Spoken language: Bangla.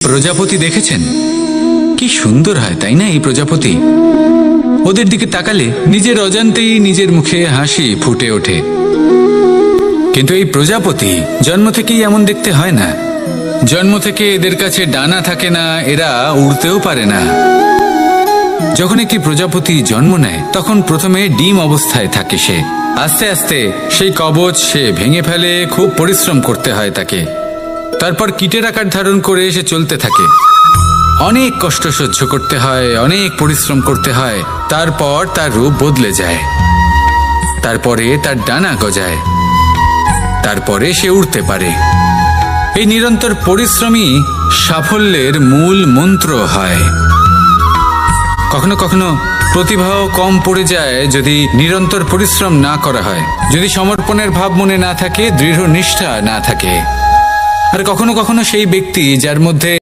প্রজাপতি দেখেছেন? কি সুন্দর হয় তাই না এই প্রজাপতি? ওদের দিকে তাকালে নিজের অজান্তেই নিজের মুখে হাসি ফুটে ওঠে। কিন্তু এই প্রজাপতি জন্ম থেকেই এমন দেখতে হয় না। জন্ম থেকে এদের কাছে ডানা থাকে না, এরা উড়তেও পারে না। যখন একটি প্রজাপতি জন্ম নেয় তখন প্রথমে ডিম অবস্থায় থাকে সে। আস্তে আস্তে সেই কবচ সে ভেঙে ফেলে, খুব পরিশ্রম করতে হয় তাকে। তারপর কীটের আকার ধারণ করে সে চলতে থাকে। অনেক কষ্ট সহ্য করতে হয়, অনেক পরিশ্রম করতে হয়। তারপর তার রূপ বদলে যায়, তারপরে তার ডানা গজায়, তারপরে সে উড়তে পারে। এই নিরন্তর পরিশ্রমই সাফল্যের মূল মন্ত্র হয়। কখনো কখনো প্রতিভাও কম পড়ে যায় যদি নিরন্তর পরিশ্রম না করা হয়, যদি সমর্পণের ভাব মনে না থাকে, দৃঢ় নিষ্ঠা না থাকে। আর কখনো কখনো সেই ব্যক্তি যার মধ্যে